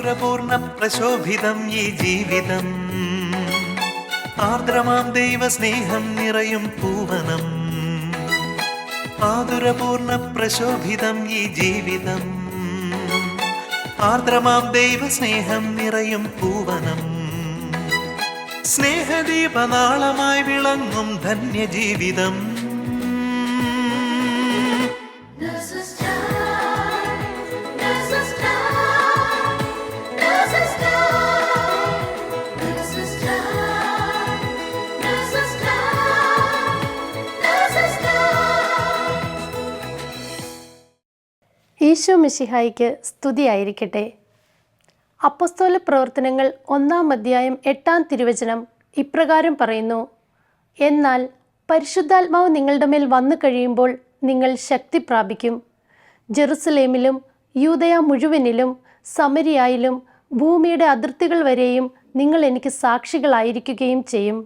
മാധുരപൂർണ്ണ പ്രശോഭിതം ഈ ജീവിതം, ആർദ്രമാം ദൈവസ്നേഹം നിറയും പൂവനം. മാധുരപൂർണ്ണ പ്രശോഭിതം ഈ ജീവിതം, ആർദ്രമാം ദൈവസ്നേഹം നിറയും പൂവനം. സ്നേഹദീപനാളമായി വിളങ്ങും ധന്യജീവിതം. ഈശോ മിശിഹായിക്ക് സ്തുതിയായിരിക്കട്ടെ. അപ്പോസ്തല പ്രവർത്തനങ്ങൾ 1-ാം അധ്യായം 8-ാം തിരുവചനം ഇപ്രകാരം പറയുന്നു: എന്നാൽ പരിശുദ്ധാത്മാവ് നിങ്ങളുടെ മേൽ വന്നു കഴിയുമ്പോൾ നിങ്ങൾ ശക്തി പ്രാപിക്കും. ജെറുസലേമിലും യൂദയ മുഴുവനിലും സമരിയായിലും ഭൂമിയുടെ അതിർത്തികൾ വരെയും നിങ്ങൾ എനിക്ക് സാക്ഷികളായിരിക്കുകയും ചെയ്യും.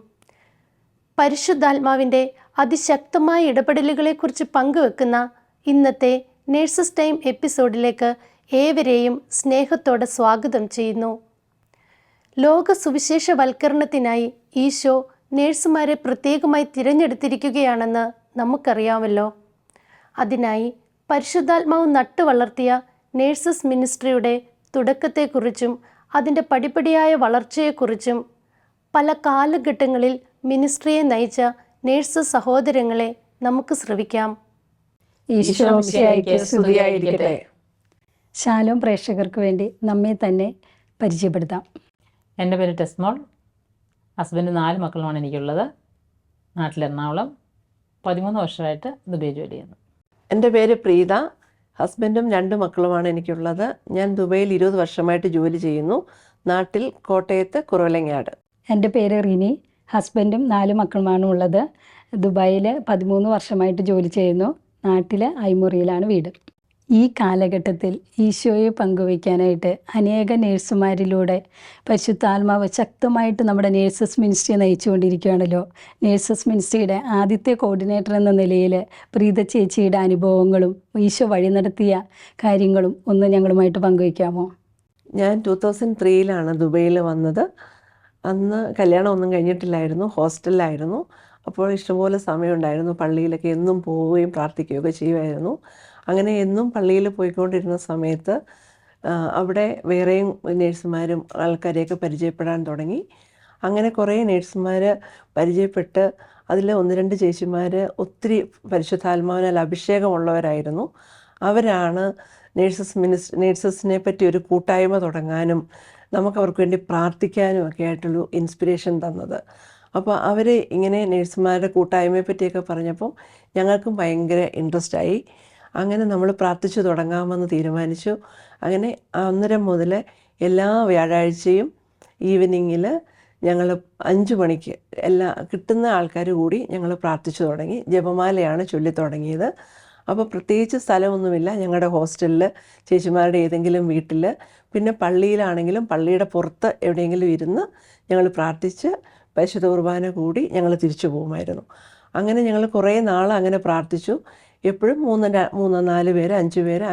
പരിശുദ്ധാത്മാവിൻ്റെ അതിശക്തമായ ഇടപെടലുകളെക്കുറിച്ച് പങ്കുവെക്കുന്ന ഇന്നത്തെ നേഴ്സസ് ടൈം എപ്പിസോഡിലേക്ക് ഏവരെയും സ്നേഹത്തോടെ സ്വാഗതം ചെയ്യുന്നു. ലോക സുവിശേഷവൽക്കരണത്തിനായി ഈശോ നേഴ്സുമാരെ പ്രത്യേകമായി തിരഞ്ഞെടുത്തിരിക്കുകയാണെന്ന് നമുക്കറിയാമല്ലോ. അതിനായി പരിശുദ്ധാത്മാവ് നട്ടുവളർത്തിയ നേഴ്സസ് മിനിസ്ട്രിയുടെ തുടക്കത്തെക്കുറിച്ചും അതിൻ്റെ പടിപടിയായ വളർച്ചയെക്കുറിച്ചും പല കാലഘട്ടങ്ങളിൽ മിനിസ്ട്രിയെ നയിച്ച നേഴ്സസ് സഹോദരങ്ങളെ നമുക്ക് ശ്രവിക്കാം. ഈശോ മിശിഹായിക്ക് സ്തുതിയായിരിക്കട്ടെ. ശാലോം പ്രേക്ഷകർക്ക് വേണ്ടി നമ്മെ തന്നെ പരിചയപ്പെടുത്താം. എൻ്റെ പേര് ടെസ്മോൾ. ഹസ്ബൻഡ് 4 മക്കളുമാണ് എനിക്കുള്ളത്. നാട്ടിൽ എറണാകുളം. 13 വർഷമായിട്ട് ദുബായ് ജോലി ചെയ്യുന്നു. എൻ്റെ പേര് പ്രീത. ഹസ്ബൻഡും 2 മക്കളുമാണ് എനിക്കുള്ളത്. ഞാൻ ദുബൈയിൽ 20 വർഷമായിട്ട് ജോലി ചെയ്യുന്നു. നാട്ടിൽ കോട്ടയത്ത് കുറവലങ്ങാട്. എൻ്റെ പേര് റിനി. ഹസ്ബൻഡും 4 മക്കളുമാണ് ഉള്ളത്. ദുബായിൽ 13 വർഷമായിട്ട് ജോലി ചെയ്യുന്നു. നാട്ടിൽ ഐമുറിയിലാണ് വീട്. ഈ കാലഘട്ടത്തിൽ ഈശോയെ പങ്കുവയ്ക്കാനായിട്ട് അനേക നേഴ്സുമാരിലൂടെ പരിശുദ്ധാത്മാവ് ശക്തമായിട്ട് നമ്മുടെ നേഴ്സസ് മിനിസ്ട്രിയെ നയിച്ചുകൊണ്ടിരിക്കുകയാണല്ലോ. നേഴ്സസ് മിനിസ്ട്രിയുടെ ആദ്യത്തെ കോർഡിനേറ്റർ എന്ന നിലയിൽ പ്രീത ചേച്ചിയുടെ അനുഭവങ്ങളും ഈശോ വഴി നടത്തിയ കാര്യങ്ങളും ഒന്ന് ഞങ്ങളുമായിട്ട് പങ്കുവയ്ക്കാമോ? ഞാൻ 2003 ദുബൈയിൽ വന്നത്. അന്ന് കല്യാണം ഒന്നും കഴിഞ്ഞിട്ടില്ലായിരുന്നു, ഹോസ്റ്റലിലായിരുന്നു. അപ്പോൾ ഇഷ്ടംപോലെ സമയമുണ്ടായിരുന്നു. പള്ളിയിലൊക്കെ എന്നും പോവുകയും പ്രാർത്ഥിക്കുകയൊക്കെ ചെയ്യുമായിരുന്നു. അങ്ങനെ എന്നും പള്ളിയിൽ പോയിക്കൊണ്ടിരുന്ന സമയത്ത് അവിടെ വേറെയും നേഴ്സുമാരും ആൾക്കാരെയൊക്കെ പരിചയപ്പെടാൻ തുടങ്ങി. അങ്ങനെ കുറേ നേഴ്സുമാർ പരിചയപ്പെട്ട് അതിൽ 1-2 ചേച്ചിമാർ ഒത്തിരി പരിശുദ്ധാത്മാവിനാൽ അഭിഷേകമുള്ളവരായിരുന്നു. അവരാണ് നേഴ്സസിനെ പറ്റി ഒരു കൂട്ടായ്മ തുടങ്ങാനും നമുക്ക് അവർക്ക് വേണ്ടി പ്രാർത്ഥിക്കാനും ഒക്കെ ആയിട്ടുള്ളൊരു ഇൻസ്പിറേഷൻ തന്നത്. അപ്പോൾ അവർ ഇങ്ങനെ നേഴ്സുമാരുടെ കൂട്ടായ്മയെ പറ്റിയൊക്കെ പറഞ്ഞപ്പം ഞങ്ങൾക്കും ഭയങ്കര ഇൻട്രസ്റ്റായി. അങ്ങനെ നമ്മൾ പ്രാർത്ഥിച്ചു തുടങ്ങാമെന്ന് തീരുമാനിച്ചു. അങ്ങനെ അന്നേരം മുതൽ എല്ലാ വ്യാഴാഴ്ചയും ഈവനിങ്ങിൽ ഞങ്ങൾ 5 മണിക്ക് എല്ലാ കിട്ടുന്ന ആൾക്കാർ കൂടി ഞങ്ങൾ പ്രാർത്ഥിച്ചു തുടങ്ങി. ജപമാലയാണ് ചൊല്ലി തുടങ്ങിയത്. അപ്പോൾ പ്രത്യേകിച്ച് സ്ഥലമൊന്നുമില്ല. ഞങ്ങളുടെ ഹോസ്റ്റലിൽ, ചേച്ചിമാരുടെ ഏതെങ്കിലും വീട്ടിൽ, പിന്നെ പള്ളിയിലാണെങ്കിലും പള്ളിയുടെ പുറത്ത് എവിടെയെങ്കിലും ഇരുന്ന് ഞങ്ങൾ പ്രാർത്ഥിച്ച് പരിശുദ്ധ കുർബാന കൂടി ഞങ്ങൾ തിരിച്ചു പോകുമായിരുന്നു. അങ്ങനെ ഞങ്ങൾ കുറേ നാൾ അങ്ങനെ പ്രാർത്ഥിച്ചു. എപ്പോഴും 3-4 പേര് 5 പേര്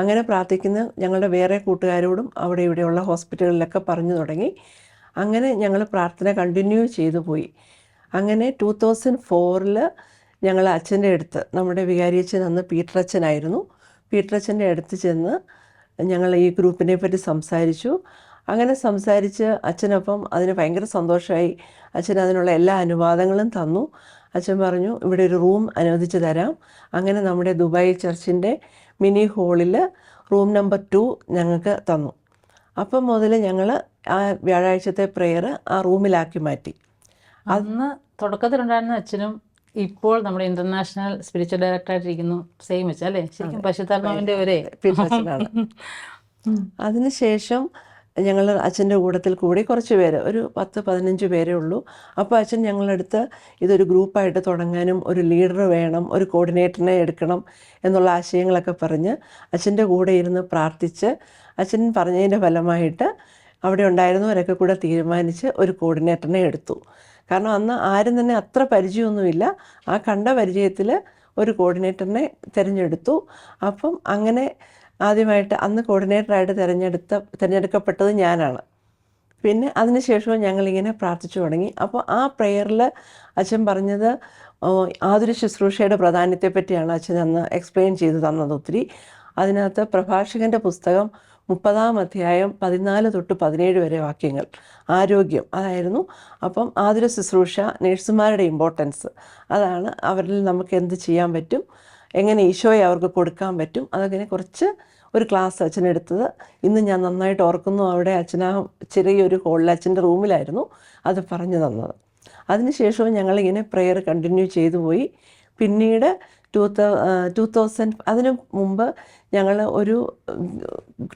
അങ്ങനെ പ്രാർത്ഥിക്കുന്ന ഞങ്ങളുടെ വേറെ കൂട്ടുകാരോടും അവിടെ ഇവിടെയുള്ള ഹോസ്പിറ്റലുകളിലൊക്കെ പറഞ്ഞു തുടങ്ങി. അങ്ങനെ ഞങ്ങൾ പ്രാർത്ഥന കണ്ടിന്യൂ ചെയ്തു പോയി. അങ്ങനെ 2004 ഞങ്ങൾ അച്ഛൻ്റെ അടുത്ത്, നമ്മുടെ വികാരിയച്ഛൻ അന്ന് പീറ്ററച്ഛനായിരുന്നു, പീറ്ററച്ഛൻ്റെ അടുത്ത് ചെന്ന് ഞങ്ങൾ ഈ ഗ്രൂപ്പിനെ പറ്റി സംസാരിച്ചു. അങ്ങനെ സംസാരിച്ച് അച്ഛനൊപ്പം അതിന് ഭയങ്കര സന്തോഷമായി. അച്ഛൻ അതിനുള്ള എല്ലാ അനുവാദങ്ങളും തന്നു. അച്ഛൻ പറഞ്ഞു, ഇവിടെ ഒരു റൂം അനുവദിച്ച് തരാം. അങ്ങനെ നമ്മുടെ ദുബായ് ചർച്ചിൻ്റെ മിനി ഹോളിൽ റൂം നമ്പർ 2 ഞങ്ങൾക്ക് തന്നു. അപ്പം മുതൽ ഞങ്ങൾ ആ വ്യാഴാഴ്ചത്തെ പ്രെയർ ആ റൂമിലാക്കി മാറ്റി. അന്ന് തുടക്കത്തിലുണ്ടായിരുന്ന അച്ഛനും ഇപ്പോൾ നമ്മുടെ ഇന്റർനാഷണൽ സ്പിരിച്വൽ ഡയറക്ടറായിട്ടിരിക്കുന്നു. സെയിം വെച്ച് അല്ലേ? ശരിക്കും പരിശുദ്ധാത്മാവിൻ്റെ ഒരേ പീറ്ററച്ഛനാണ്. അതിനുശേഷം ഞങ്ങൾ അച്ഛൻ്റെ കൂട്ടത്തിൽ കൂടി കുറച്ച് പേര്, ഒരു 10-15 പേരേ ഉള്ളൂ. അപ്പോൾ അച്ഛൻ ഞങ്ങളുടെ അടുത്ത് ഇതൊരു ഗ്രൂപ്പായിട്ട് തുടങ്ങാനും ഒരു ലീഡർ വേണം, ഒരു കോർഡിനേറ്ററിനെ എടുക്കണം എന്നുള്ള ആശയങ്ങളൊക്കെ പറഞ്ഞ് അച്ഛൻ്റെ കൂടെ ഇരുന്ന് പ്രാർത്ഥിച്ച് അച്ഛൻ പറഞ്ഞതിൻ്റെ ഫലമായിട്ട് അവിടെ ഉണ്ടായിരുന്നവരൊക്കെ കൂടെ തീരുമാനിച്ച് ഒരു കോർഡിനേറ്ററിനെ എടുത്തു. കാരണം അന്ന് ആരും തന്നെ അത്ര പരിചയമൊന്നുമില്ല. ആ കണ്ട പരിചയത്തിൽ ഒരു കോർഡിനേറ്ററിനെ തിരഞ്ഞെടുത്തു. അപ്പം അങ്ങനെ ആദ്യമായിട്ട് അന്ന് കോർഡിനേറ്ററായിട്ട് തിരഞ്ഞെടുക്കപ്പെട്ടത് ഞാനാണ്. പിന്നെ അതിനുശേഷവും ഞങ്ങളിങ്ങനെ പ്രാർത്ഥിച്ചു തുടങ്ങി. അപ്പോൾ ആ പ്രെയറിൽ അച്ഛൻ പറഞ്ഞത് ആതുര ശുശ്രൂഷയുടെ പ്രാധാന്യത്തെപ്പറ്റിയാണ് അച്ഛൻ അന്ന് എക്സ്പ്ലെയിൻ ചെയ്ത് തന്നത് ഒത്തിരി. അതിനകത്ത് പ്രഭാഷകൻ്റെ പുസ്തകം 30-ാം അധ്യായം 14 തൊട്ട് 17 വരെ വാക്യങ്ങൾ, ആരോഗ്യം അതായിരുന്നു. അപ്പം ആതുര ശുശ്രൂഷ, നഴ്സുമാരുടെ ഇമ്പോർട്ടൻസ്, അതാണ് അവരിൽ നമുക്ക് എന്ത് ചെയ്യാൻ പറ്റും, എങ്ങനെ ഈശോയെ അവർക്ക് കൊടുക്കാൻ പറ്റും, അതങ്ങനെ കുറച്ച് ഒരു ക്ലാസ് അച്ഛനെടുത്തത് ഇന്ന് ഞാൻ നന്നായിട്ട് ഓർക്കുന്നു. അവിടെ അച്ഛനാ ചെറിയൊരു ഹോളിൽ അച്ഛൻ്റെ റൂമിലായിരുന്നു അത് പറഞ്ഞു തന്നത്. അതിനുശേഷവും ഞങ്ങളിങ്ങനെ പ്രെയർ കണ്ടിന്യൂ ചെയ്തു പോയി. പിന്നീട് 2000 അതിനു മുമ്പ് ഞങ്ങൾ ഒരു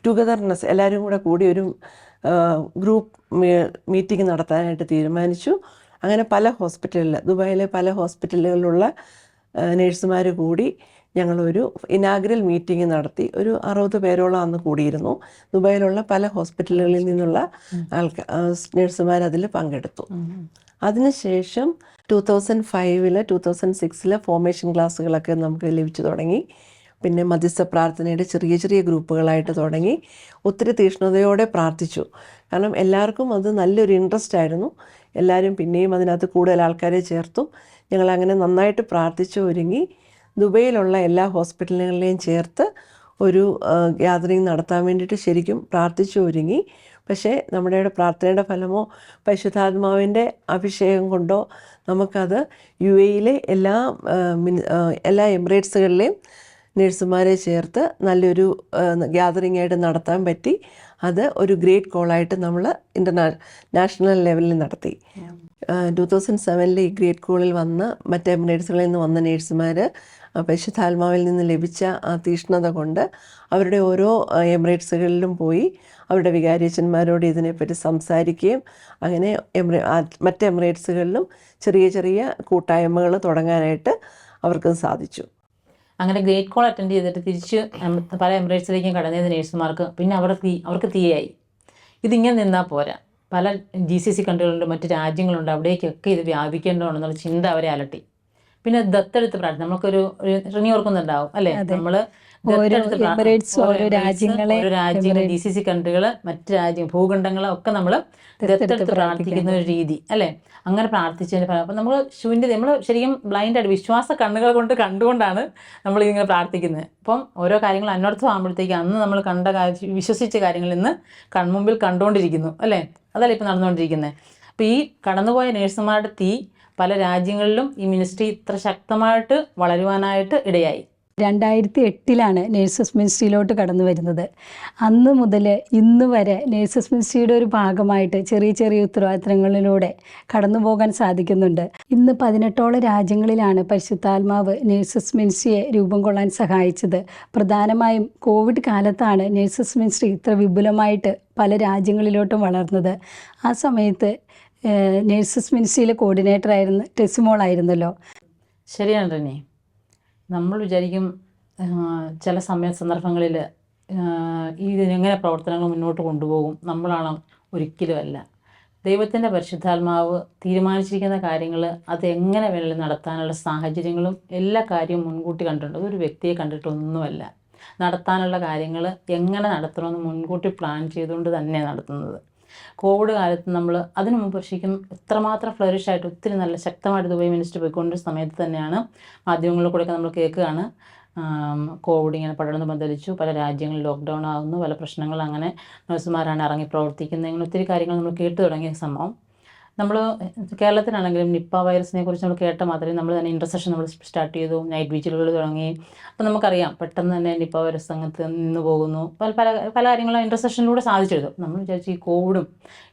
ടുഗദർനെസ് എല്ലാവരും കൂടി ഒരു ഗ്രൂപ്പ് മീറ്റിംഗ് നടത്താനായിട്ട് തീരുമാനിച്ചു. അങ്ങനെ പല ഹോസ്പിറ്റലിൽ, ദുബായിലെ പല ഹോസ്പിറ്റലുകളിലുള്ള നേഴ്സുമാർ കൂടി ഞങ്ങളൊരു ഇനാഗ്രൽ മീറ്റിംഗ് നടത്തി. ഒരു 60 പേരോളം അന്ന് കൂടിയിരുന്നു. ദുബായിലുള്ള പല ഹോസ്പിറ്റലുകളിൽ നിന്നുള്ള നേഴ്സുമാർ അതിൽ പങ്കെടുത്തു. അതിനുശേഷം 2005 2006 ഫോർമേഷൻ ക്ലാസ്സുകളൊക്കെ നമുക്ക് ലഭിച്ചു തുടങ്ങി. പിന്നെ മധ്യസ്ഥ പ്രാർത്ഥനയുടെ ചെറിയ ചെറിയ ഗ്രൂപ്പുകളായിട്ട് തുടങ്ങി. ഒത്തിരി തീക്ഷ്ണതയോടെ പ്രാർത്ഥിച്ചു. കാരണം എല്ലാവർക്കും അത് നല്ലൊരു ഇൻട്രസ്റ്റ് ആയിരുന്നു. എല്ലാവരും പിന്നെയും അതിനകത്ത് കൂടുതൽ ആൾക്കാരെ ചേർത്തു. ഞങ്ങളങ്ങനെ നന്നായിട്ട് പ്രാർത്ഥിച്ചു ഒരുങ്ങി. ദുബൈയിലുള്ള എല്ലാ ഹോസ്പിറ്റലുകളിലെയും ചേർത്ത് ഒരു ഗ്യാതറിങ് നടത്താൻ വേണ്ടിയിട്ട് ശരിക്കും പ്രാർത്ഥിച്ചു ഒരുങ്ങി. പക്ഷേ നമ്മുടെ പ്രാർത്ഥനയുടെ ഫലമോ പരിശുദ്ധാത്മാവിൻ്റെ അഭിഷേകം കൊണ്ടോ നമുക്കത് UAE എല്ലാ എമിറേറ്റ്സുകളിലെയും നഴ്സുമാരെ ചേർത്ത് നല്ലൊരു ഗ്യാതറിംഗ് ആയിട്ട് നടത്താൻ പറ്റി. അത് ഒരു ഗ്രേറ്റ് കോളായിട്ട് നമ്മൾ നാഷണൽ ലെവലിൽ നടത്തി. 2007 ഈ ഗ്രേറ്റ് കോളിൽ വന്ന് മറ്റ് എമിറേറ്റ്സുകളിൽ നിന്ന് വന്ന നേഴ്സുമാർ പരിശുദ്ധാത്മാവിൽ നിന്ന് ലഭിച്ച ആ തീഷ്ണത കൊണ്ട് അവരുടെ ഓരോ എമിറേറ്റ്സുകളിലും പോയി അവരുടെ വികാരിയച്ചന്മാരോട് ഇതിനെപ്പറ്റി സംസാരിക്കുകയും അങ്ങനെ മറ്റ് എമിറേറ്റ്സുകളിലും ചെറിയ ചെറിയ കൂട്ടായ്മകൾ തുടങ്ങാനായിട്ട് അവർക്ക് സാധിച്ചു. അങ്ങനെ ഗ്രേറ്റ് കോൾ അറ്റൻഡ് ചെയ്തിട്ട് തിരിച്ച് പല എമിറേറ്റ്സിലേക്കും കടന്നത് നേഴ്സുമാർക്ക് പിന്നെ അവർക്ക് തീയായി. ഇതിങ്ങനെ നിന്നാൽ പോരാ, പല GCC കൺട്രികളുണ്ട്, മറ്റ് രാജ്യങ്ങളുണ്ട്, അവിടേക്കൊക്കെ ഇത് വ്യാപിക്കേണ്ടതുണ്ടെന്നുള്ള ചിന്ത അവരെ അലട്ടി. പിന്നെ ദത്തെടുത്ത് പ്രാർത്ഥന, നമുക്കൊരു റിനി ഓർക്കുന്നുണ്ടാവും അല്ലേ, നമ്മൾ രാജ്യങ്ങൾ GCC കൺട്രികൾ, മറ്റ് രാജ്യം ഭൂഖണ്ഡങ്ങളെ ഒക്കെ നമ്മൾ ദത്തെടുത്ത് പ്രാർത്ഥിക്കുന്ന ഒരു രീതി അല്ലേ. അങ്ങനെ പ്രാർത്ഥിച്ചതിൻ്റെ ഫലം അപ്പം നമ്മൾ ശരിക്കും ബ്ലൈൻഡായിട്ട് വിശ്വാസ കണ്ണുകൾ കൊണ്ട് കണ്ടുകൊണ്ടാണ് നമ്മൾ ഇങ്ങനെ പ്രാർത്ഥിക്കുന്നത്. അപ്പം ഓരോ കാര്യങ്ങൾ അന്വർത്ഥമാകുമ്പോഴത്തേക്ക് അന്ന് നമ്മൾ വിശ്വസിച്ച കാര്യങ്ങൾ ഇന്ന് കൺമുമ്പിൽ കണ്ടുകൊണ്ടിരിക്കുന്നു അല്ലേ. അതല്ലേ ഇപ്പം നടന്നുകൊണ്ടിരിക്കുന്നത്. അപ്പോൾ ഈ കടന്നുപോയ നേഴ്സുമാരുടെ തീ പല രാജ്യങ്ങളിലും ഈ മിനിസ്ട്രി ഇത്ര ശക്തമായിട്ട് വളരുവാനായിട്ട് ഇടയായി. 2008 നേഴ്സസ് മിനിസ്ട്രിയിലോട്ട് കടന്നു വരുന്നത്. അന്ന് മുതൽ ഇന്ന് വരെ നേഴ്സസ് മിനിസ്ട്രിയുടെ ഒരു ഭാഗമായിട്ട് ചെറിയ ചെറിയ ഉത്തരവാദിത്തങ്ങളിലൂടെ കടന്നു പോകാൻ സാധിക്കുന്നുണ്ട്. ഇന്ന് 18ഓളം രാജ്യങ്ങളിലാണ് പരിശുദ്ധാത്മാവ് നേഴ്സസ് മിനിസ്ട്രിയെ രൂപം കൊള്ളാൻ സഹായിച്ചത്. പ്രധാനമായും കോവിഡ് കാലത്താണ് നേഴ്സസ് മിനിസ്ട്രി ഇത്ര വിപുലമായിട്ട് പല രാജ്യങ്ങളിലോട്ടും വളർന്നത്. ആ സമയത്ത് നേഴ്സസ് മിനിസ്ട്രിയിലെ കോർഡിനേറ്ററായിരുന്നു ടെസിമോളായിരുന്നല്ലോ. ശരിയാണ് റെനി. നമ്മൾ വിചാരിക്കും ചില സന്ദർഭങ്ങളിൽ ഇതിനെങ്ങനെ പ്രവർത്തനങ്ങൾ മുന്നോട്ട് കൊണ്ടുപോകും, നമ്മളാണോ? ഒരിക്കലും അല്ല. ദൈവത്തിൻ്റെ പരിശുദ്ധാത്മാവ് തീരുമാനിച്ചിരിക്കുന്ന കാര്യങ്ങൾ അതെങ്ങനെ വേണമെങ്കിലും നടത്താനുള്ള സാഹചര്യങ്ങളും എല്ലാ കാര്യവും മുൻകൂട്ടി കണ്ടിട്ടുണ്ട്. ഒരു വ്യക്തിയെ കണ്ടിട്ടൊന്നുമല്ല. നടത്താനുള്ള കാര്യങ്ങൾ എങ്ങനെ നടത്തണമെന്ന് മുൻകൂട്ടി പ്ലാൻ ചെയ്തുകൊണ്ട് തന്നെയാണ് നടത്തുന്നത്. കോവിഡ് കാലത്ത് നമ്മൾ അതിനു മുമ്പ് ശരിക്കും എത്രമാത്രം ഫ്ലറിഷായിട്ട് ഒത്തിരി നല്ല ശക്തമായിട്ട് ദുബായ് മിനിസ്റ്റർ പോയിക്കൊണ്ടിരുന്ന സമയത്ത് തന്നെയാണ് മാധ്യമങ്ങളിൽ കൂടെയൊക്കെ നമ്മൾ കേൾക്കുകയാണ് കോവിഡ് ഇങ്ങനെ പടർന്ന് പന്തലിച്ചു, പല രാജ്യങ്ങളിൽ ലോക്ക്ഡൗൺ ആകുന്നു, പല പ്രശ്നങ്ങൾ, അങ്ങനെ നഴ്സുമാരാണ് ഇറങ്ങി പ്രവർത്തിക്കുന്നത്, ഇങ്ങനെ ഒത്തിരി കാര്യങ്ങൾ നമ്മൾ കേട്ടു തുടങ്ങിയ സംഭവം. നമ്മൾ കേരളത്തിലാണെങ്കിലും നിപ്പ വൈറസിനെ കുറിച്ച് നമ്മൾ കേട്ട മാത്രമേ നമ്മൾ തന്നെ ഇൻ്റർസെഷൻ നമ്മൾ സ്റ്റാർട്ട് ചെയ്തു, നൈറ്റ് വിജിലുകൾ തുടങ്ങി. അപ്പോൾ നമുക്കറിയാം പെട്ടെന്ന് തന്നെ നിപ്പ വൈറസ് അങ്ങനത്തെ നിന്ന് പോകുന്നു. പല കാര്യങ്ങളും ഇൻ്റർസെഷനിലൂടെ സാധിച്ചെഴുതും. നമ്മൾ വിചാരിച്ചു ഈ കോവിഡും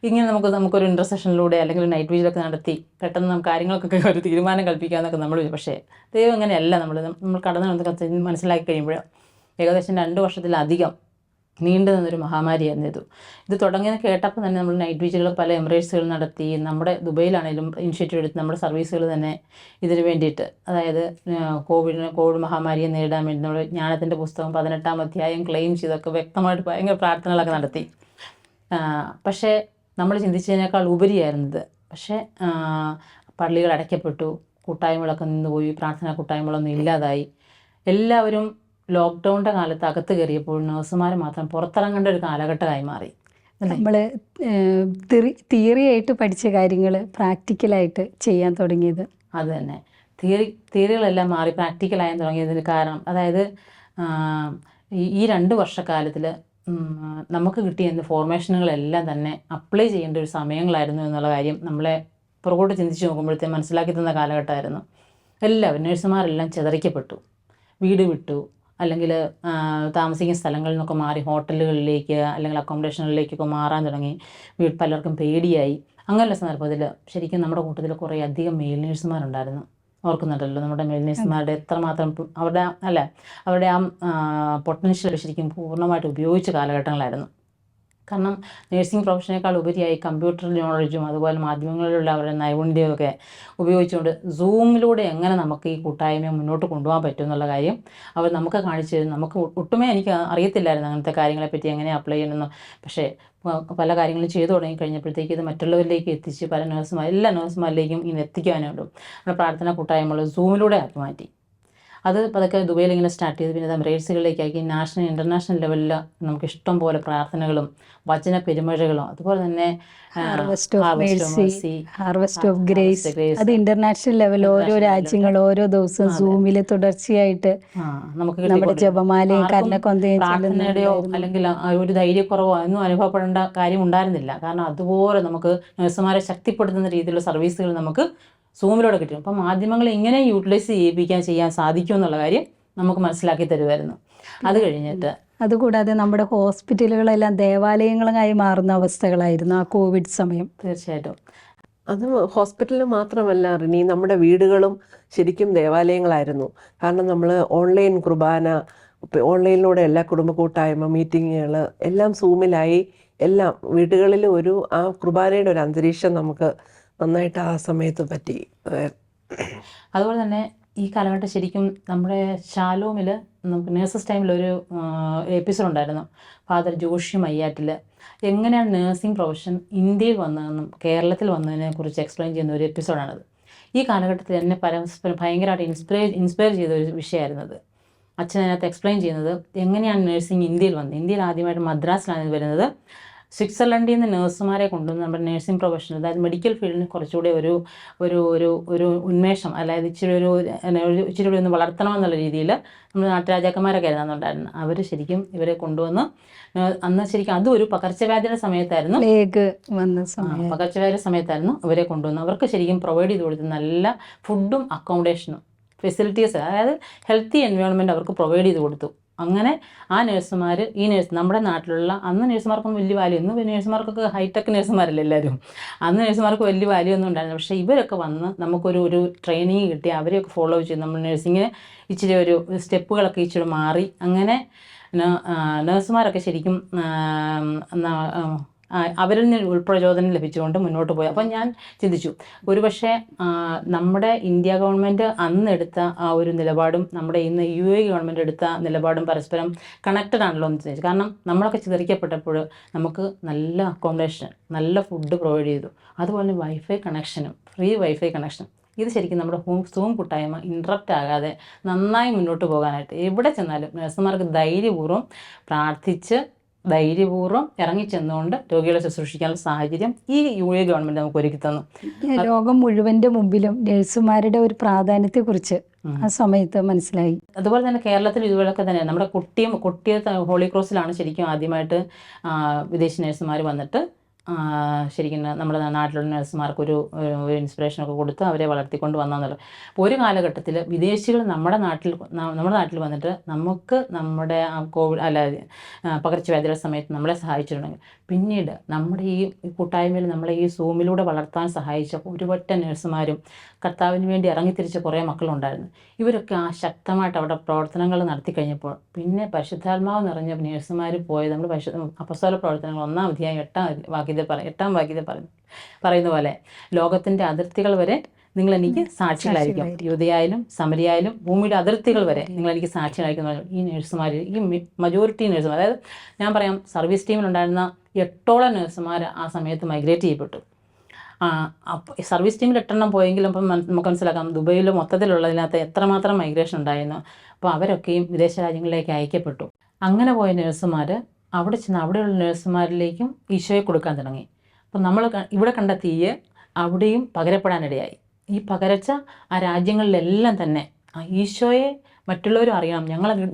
ഇങ്ങനെ നമുക്കൊരു ഇൻ്റർസെഷനിലൂടെ അല്ലെങ്കിൽ നൈറ്റ് വിജിലൊക്കെ നടത്തി പെട്ടെന്ന് നമുക്ക് കാര്യങ്ങൾക്കൊക്കെ ഒരു തീരുമാനം കൽപ്പിക്കാമെന്നൊക്കെ നമ്മൾ. പക്ഷേ ദൈവം അങ്ങനെയല്ല. നമ്മൾ കടന്നു മനസ്സിലാക്കി കഴിയുമ്പോൾ ഏകദേശം 2 വർഷത്തിലധികം നീണ്ടു നിന്നൊരു മഹാമാരിയായിരുന്നു ഇത് തുടങ്ങിയത് കേട്ടപ്പോൾ തന്നെ നമ്മൾ നൈറ്റ് വിജിലുകൾ പല എമിറേറ്റ്സുകൾ നടത്തി. നമ്മുടെ ദുബൈയിലാണെങ്കിലും ഇനിഷ്യേറ്റീവ് എടുത്ത് നമ്മുടെ സർവീസുകൾ തന്നെ ഇതിന് വേണ്ടിയിട്ട്, അതായത് കോവിഡ് മഹാമാരിയെ നേരിടാൻ വേണ്ടി നമ്മൾ ജ്ഞാനത്തിൻ്റെ പുസ്തകം 18-ാം അധ്യായം ക്ലെയിം ചെയ്തൊക്കെ വ്യക്തമായിട്ട് ഭയങ്കര പ്രാർത്ഥനകളൊക്കെ നടത്തി. പക്ഷേ നമ്മൾ ചിന്തിച്ചതിനേക്കാൾ ഉപരിയായിരുന്നത്. പക്ഷേ പള്ളികൾ അടയ്ക്കപ്പെട്ടു, കൂട്ടായ്മകളൊക്കെ നിന്നുപോയി, പ്രാർത്ഥനാ കൂട്ടായ്മകളൊന്നും ഇല്ലാതായി. എല്ലാവരും ലോക്ക്ഡൗണിൻ്റെ കാലത്ത് അകത്ത് കയറിയപ്പോൾ നഴ്സുമാർ മാത്രം പുറത്തിറങ്ങേണ്ട ഒരു കാലഘട്ടമായി മാറി അല്ലേ? നമ്മൾ തിയറിയായിട്ട് പഠിച്ച കാര്യങ്ങൾ പ്രാക്ടിക്കലായിട്ട് ചെയ്യാൻ തുടങ്ങിയത്. അത് തന്നെ, തിയറികളെല്ലാം മാറി പ്രാക്ടിക്കലായി തുടങ്ങിയതിന് കാരണം അതായത് ഈ 2 വർഷക്കാലത്തിൽ നമുക്ക് കിട്ടിയ ഫോർമേഷനുകളെല്ലാം തന്നെ അപ്ലൈ ചെയ്യേണ്ട ഒരു സമയങ്ങളായിരുന്നു എന്നുള്ള കാര്യം നമ്മളെ പുറകോട്ട് ചിന്തിച്ച് നോക്കുമ്പോഴത്തേക്കും മനസ്സിലാക്കി തന്ന കാലഘട്ടമായിരുന്നു. എല്ലാവരും നഴ്സുമാരെല്ലാം ചിതറിക്കപ്പെട്ടു, വീട് വിട്ടു, അല്ലെങ്കിൽ താമസിക്കുന്ന സ്ഥലങ്ങളിൽ നിന്നൊക്കെ മാറി ഹോട്ടലുകളിലേക്ക് അല്ലെങ്കിൽ അക്കോമഡേഷനുകളിലേക്കൊക്കെ മാറാൻ തുടങ്ങി. പലർക്കും പേടിയായി. അങ്ങനെയുള്ള സന്ദർഭത്തിൽ ശരിക്കും നമ്മുടെ കൂട്ടത്തിൽ കുറേ അധികം മെയിൽ നഴ്സുമാരുണ്ടായിരുന്നു. ഓർക്കുന്നുണ്ടല്ലോ നമ്മുടെ മെയിൽ നഴ്സുമാരുടെ എത്രമാത്രം അവരുടെ ആ പൊട്ടൻഷ്യൽ ശരിക്കും പൂർണ്ണമായിട്ട് ഉപയോഗിച്ച കാലഘട്ടങ്ങളായിരുന്നു. കാരണം നേഴ്സിംഗ് പ്രൊഫഷനേക്കാൾ ഉപരിയായി കമ്പ്യൂട്ടർ നോളജും അതുപോലെ മാധ്യമങ്ങളിലുള്ള അവരുടെ നൈപുണ്യമൊക്കെ ഉപയോഗിച്ചുകൊണ്ട് സൂമിലൂടെ എങ്ങനെ നമുക്ക് ഈ കൂട്ടായ്മയെ മുന്നോട്ട് കൊണ്ടുപോകാൻ പറ്റും എന്നുള്ള കാര്യം അവർ നമുക്ക് കാണിച്ചു തരും. നമുക്ക് ഒട്ടുമേ എനിക്ക് അറിയത്തില്ലായിരുന്നു അങ്ങനത്തെ കാര്യങ്ങളെപ്പറ്റി എങ്ങനെ അപ്ലൈ ചെയ്യണമെന്ന്. പക്ഷേ പല കാര്യങ്ങളും ചെയ്തു തുടങ്ങി കഴിഞ്ഞപ്പോഴത്തേക്ക് ഇത് മറ്റുള്ളവരിലേക്ക് എത്തിച്ച് പല എല്ലാ നഴ്സുമാരിലേക്കും ഇങ്ങനെ എത്തിക്കാനുണ്ട്. നമ്മുടെ പ്രാർത്ഥന കൂട്ടായ്മകൾ സൂമിലൂടെ ആക്കി മാറ്റി. അത് പതുക്കെ ദുബൈയിൽ ഇങ്ങനെ സ്റ്റാർട്ട് ചെയ്ത് പിന്നെ എമിറേറ്റ്സുകളിലേക്കാക്കി നാഷണൽ ഇൻ്റർനാഷണൽ ലെവലിൽ നമുക്ക് ഇഷ്ടം പോലെ പ്രാർത്ഥനകളും വചന പെരുമഴകളും അതുപോലെ തന്നെ ഹാർവസ്റ്റ് ഓഫ് ഗ്രേസ് അത് ഇന്റർനാഷണൽ ലെവൽ ഓരോ രാജ്യങ്ങൾ ഓരോ ദിവസവും സൂമിൽ തുടർച്ചയായിട്ട് നമുക്ക് നമ്മുടെ ജപമാലയും കർണക്കൊന്തയും പ്രാർത്ഥനയുടെയോ അല്ലെങ്കിൽ ഒരു ധൈര്യക്കുറവോ ഒന്നും അനുഭവപ്പെടേണ്ട കാര്യം ഉണ്ടായിരുന്നില്ല. കാരണം അതുപോലെ നമുക്ക് നഴ്സുമാരെ ശക്തിപ്പെടുത്തുന്ന രീതിയിലുള്ള സർവീസുകൾ നമുക്ക് സൂമിലൂടെ കിട്ടും. അപ്പം മാധ്യമങ്ങൾ എങ്ങനെ യൂട്ടിലൈസ് ചെയ്യാൻ സാധിക്കും എന്നുള്ള കാര്യം നമുക്ക് മനസ്സിലാക്കി തരുമായിരുന്നു. അത് കഴിഞ്ഞിട്ട് അതുകൂടാതെ നമ്മുടെ ഹോസ്പിറ്റലുകളെല്ലാം ദേവാലയങ്ങളായി മാറുന്ന അവസ്ഥകളായിരുന്നു ആ കോവിഡ് സമയം. തീർച്ചയായിട്ടും അത് ഹോസ്പിറ്റലിൽ മാത്രമല്ല റിനി, നമ്മുടെ വീടുകളും ശരിക്കും ദേവാലയങ്ങളായിരുന്നു. കാരണം നമ്മൾ ഓൺലൈൻ കുർബാന, ഓൺലൈനിലൂടെ എല്ലാ കുടുംബ കൂട്ടായ്മ മീറ്റിങ്ങുകൾ എല്ലാം സൂമിലായി. എല്ലാം വീടുകളിൽ ആ കുർബാനയുടെ ഒരു അന്തരീക്ഷം നമുക്ക് നന്നായിട്ട് ആ സമയത്ത് പറ്റി. അതുപോലെ തന്നെ ഈ കാലഘട്ടം ശരിക്കും നമ്മുടെ ഷാലോമിൽ നമുക്ക് നേഴ്സസ് ടൈമിലൊരു എപ്പിസോഡ് ഉണ്ടായിരുന്നു. ഫാദർ ജോഷി മയ്യാറ്റിൽ എങ്ങനെയാണ് നേഴ്സിംഗ് പ്രൊഫഷൻ ഇന്ത്യയിൽ വന്നതെന്നും കേരളത്തിൽ വന്നതിനെ കുറിച്ച് എക്സ്പ്ലെയിൻ ചെയ്യുന്ന ഒരു എപ്പിസോഡാണത്. ഈ കാലഘട്ടത്തിൽ എന്നെ പരസ്പരം ഭയങ്കരമായിട്ട് ഇൻസ്പയർ ചെയ്ത ഒരു വിഷയമായിരുന്നത്. അച്ഛൻ അതിനകത്ത് എക്സ്പ്ലെയിൻ ചെയ്യുന്നത് എങ്ങനെയാണ് നേഴ്സിംഗ് ഇന്ത്യയിൽ വന്നത്. ഇന്ത്യയിൽ ആദ്യമായിട്ട് മദ്രാസിലാണ് വരുന്നത്. സ്വിറ്റ്സർലൻഡിൽ നിന്ന് നഴ്സുമാരെ കൊണ്ടുവന്ന് നമ്മുടെ നേഴ്സിംഗ് പ്രൊഫഷൻ, അതായത് മെഡിക്കൽ ഫീൽഡിന് കുറച്ചുകൂടെ ഒരു ഉന്മേഷം, അതായത് ഇച്ചിരി കൂടി ഒന്ന് വളർത്തണമെന്നുള്ള രീതിയിൽ നമ്മുടെ നാട്ടുരാജാക്കന്മാരൊക്കെ ആയിരുന്നുണ്ടായിരുന്നു. അവർ ശരിക്കും ഇവരെ കൊണ്ടുവന്ന് അന്ന് ശരിക്കും അതും ഒരു പകർച്ചവ്യാധിയുടെ സമയത്തായിരുന്നു, പകർച്ചവ്യാധിയുടെ സമയത്തായിരുന്നു ഇവരെ കൊണ്ടുവന്ന് അവർക്ക് ശരിക്കും പ്രൊവൈഡ് ചെയ്ത് കൊടുത്ത് നല്ല ഫുഡും അക്കോമഡേഷനും ഫെസിലിറ്റീസ്, അതായത് ഹെൽത്തി എൻവയോൺമെൻറ്റ് അവർക്ക് പ്രൊവൈഡ് ചെയ്ത് കൊടുത്തു. അങ്ങനെ ആ നഴ്സുമാർ നമ്മുടെ നാട്ടിലുള്ള അന്ന് നഴ്സുമാർക്കൊന്നും വലിയ വാല്യൂ, ഇന്ന് നഴ്സുമാർക്കൊക്കെ ഹൈടെക് നഴ്സുമാരല്ല എല്ലാവരും, അന്ന് നഴ്സുമാർക്ക് വലിയ വാല്യൂ ഒന്നും ഉണ്ടായിരുന്നു. പക്ഷേ ഇവരൊക്കെ വന്ന് നമുക്കൊരു ട്രെയിനിങ് കിട്ടി, അവരെയൊക്കെ ഫോളോ ചെയ്ത് നമ്മൾ നഴ്സിങ്ങിന് ഇച്ചിരി ഒരു സ്റ്റെപ്പുകളൊക്കെ ഇച്ചിരി മാറി. അങ്ങനെ നഴ്സുമാരൊക്കെ ശരിക്കും അവരിൽ നിന്ന് ഉൾപ്രചോദനം ലഭിച്ചുകൊണ്ട് മുന്നോട്ട് പോയി. അപ്പം ഞാൻ ചിന്തിച്ചു, ഒരുപക്ഷെ നമ്മുടെ ഇന്ത്യ ഗവൺമെൻറ് അന്നെടുത്ത ആ ഒരു നിലപാടും നമ്മുടെ ഇന്ന് UAE ഗവൺമെൻറ് എടുത്ത നിലപാടും പരസ്പരം കണക്റ്റഡ് ആണല്ലോ എന്ന് ചിന്തിച്ചു. കാരണം നമ്മളൊക്കെ ചിതറിക്കപ്പെട്ടപ്പോൾ നമുക്ക് നല്ല അക്കോമഡേഷൻ, നല്ല ഫുഡ് പ്രൊവൈഡ് ചെയ്തു, അതുപോലെ വൈഫൈ കണക്ഷനും, ഫ്രീ വൈഫൈ കണക്ഷനും. ഇത് ശരിക്കും നമ്മുടെ സൂം കൂട്ടായ്മ ഇൻട്രപ്റ്റ് ആകാതെ നന്നായി മുന്നോട്ട് പോകാനായിട്ട് എവിടെ ചെന്നാലും നഴ്സുമാർക്ക് ധൈര്യപൂർവ്വം പ്രാർത്ഥിച്ച് ധൈര്യപൂർവ്വം ഇറങ്ങിച്ചെന്നുകൊണ്ട് രോഗികളെ ശുശ്രൂഷിക്കാനുള്ള സാഹചര്യം ഈ UAE ഗവൺമെൻറ് നമുക്ക് ഒരുക്കി തന്നു. ലോകം മുഴുവൻ്റെ മുമ്പിലും നഴ്സുമാരുടെ ഒരു പ്രാധാന്യത്തെക്കുറിച്ച് ആ സമയത്ത് മനസ്സിലായി. അതുപോലെ തന്നെ കേരളത്തിൽ ഇതുപോലൊക്കെ തന്നെ നമ്മുടെ കൊട്ടിയത്ത് ഹോളി ക്രോസിലാണ് ശരിക്കും ആദ്യമായിട്ട് വിദേശി നഴ്സുമാർ വന്നിട്ട് ശരിക്കും നമ്മുടെ നാട്ടിലുള്ള നഴ്സുമാർക്കൊരു ഇൻസ്പിറേഷനൊക്കെ കൊടുത്ത് അവരെ വളർത്തിക്കൊണ്ട് വന്നെന്നുള്ളത്. ഒരു കാലഘട്ടത്തിൽ വിദേശികൾ നമ്മുടെ നാട്ടിൽ വന്നിട്ട് നമുക്ക് നമ്മുടെ കോവിഡ് പകർച്ചവ്യാധിയുടെ സമയത്ത് നമ്മളെ സഹായിച്ചിട്ടുണ്ടെങ്കിൽ പിന്നീട് നമ്മുടെ ഈ കൂട്ടായ്മയിൽ നമ്മളെ ഈ സൂമിലൂടെ വളർത്താൻ സഹായിച്ച ഒരുപറ്റ നഴ്സുമാരും കർത്താവിന് വേണ്ടി ഇറങ്ങിത്തിരിച്ച കുറേ മക്കളുണ്ടായിരുന്നു. ഇവരൊക്കെ ആ ശക്തമായിട്ട് അവിടെ പ്രവർത്തനങ്ങൾ നടത്തി കഴിഞ്ഞപ്പോൾ പിന്നെ പരിശുദ്ധാത്മാവ് നിറഞ്ഞ നഴ്സുമാർ പോയത് നമ്മൾ അപ്പസ്തോല പ്രവർത്തനങ്ങൾ 1-ാം അധ്യായം 8-ാം വാക്യത്തിൽ പറയുന്ന പോലെ ലോകത്തിൻ്റെ അതിർത്തികൾ വരെ നിങ്ങൾ എനിക്ക് സാക്ഷികളായിരിക്കും, യൂദയായാലും സമരിയായാലും ഭൂമിയുടെ അതിർത്തികൾ വരെ നിങ്ങൾ എനിക്ക് സാക്ഷികളായിരിക്കും. ഈ നഴ്സുമാർ, ഈ മജോറിറ്റി നഴ്സുമാർ, അതായത് ഞാൻ പറയാം സർവീസ് ടീമിലുണ്ടായിരുന്ന 8ഓളം നഴ്സുമാർ ആ സമയത്ത് മൈഗ്രേറ്റ് ചെയ്യപ്പെട്ടു. സർവീസ് ടീമിൽ 8 പോയെങ്കിലും അപ്പം നമുക്ക് മനസ്സിലാക്കാം ദുബൈയിൽ മൊത്തത്തിലുള്ളതിനകത്ത് എത്രമാത്രം മൈഗ്രേഷൻ ഉണ്ടായിരുന്നു. അപ്പോൾ അവരൊക്കെയും വിദേശ രാജ്യങ്ങളിലേക്ക് അയക്കപ്പെട്ടു. അങ്ങനെ പോയ നഴ്സുമാർ അവിടെ ചെന്ന് അവിടെയുള്ള നഴ്സുമാരിലേക്കും ഈശോയെ കൊടുക്കാൻ തുടങ്ങി. അപ്പം നമ്മൾ ഇവിടെ കണ്ട തീയ് അവിടെയും പകരപ്പെടാനിടയായി. ഈ പകരച്ച ആ രാജ്യങ്ങളിലെല്ലാം തന്നെ ആ ഈശോയെ മറ്റുള്ളവരും അറിയണം,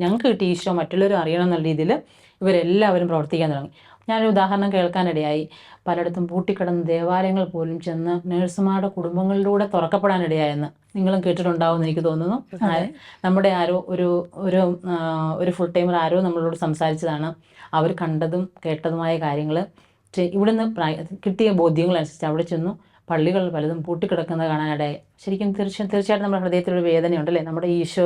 ഞങ്ങൾക്ക് കിട്ടിയ ഈശോ മറ്റുള്ളവരും അറിയണം എന്നുള്ള രീതിയിൽ ഇവരെല്ലാവരും പ്രവർത്തിക്കാൻ തുടങ്ങി. ഞാനൊരു ഉദാഹരണം കേൾക്കാനിടയായി. പലയിടത്തും പൂട്ടിക്കിടന്ന ദേവാലയങ്ങൾ പോലും ചെന്ന് നഴ്സുമാരുടെ കുടുംബങ്ങളിലൂടെ തുറക്കപ്പെടാനിടയായെന്ന് നിങ്ങളും കേട്ടിട്ടുണ്ടാവുമെന്ന് എനിക്ക് തോന്നുന്നു. നമ്മുടെ ആരോ ഒരു ഫുൾ ടൈമർ ആരോ നമ്മളോട് സംസാരിച്ചതാണ്. അവർ കണ്ടതും കേട്ടതുമായ കാര്യങ്ങൾ ഇവിടുന്ന് കിട്ടിയ ബോധ്യങ്ങളനുസരിച്ച് അവിടെ ചെന്നു പള്ളികൾ പലതും പൂട്ടിക്കിടക്കുന്നത് കാണാനിടയായി. ശരിക്കും തീർച്ചയായിട്ടും നമ്മുടെ ഹൃദയത്തിലൊരു വേദനയുണ്ടല്ലേ. നമ്മുടെ ഈശോ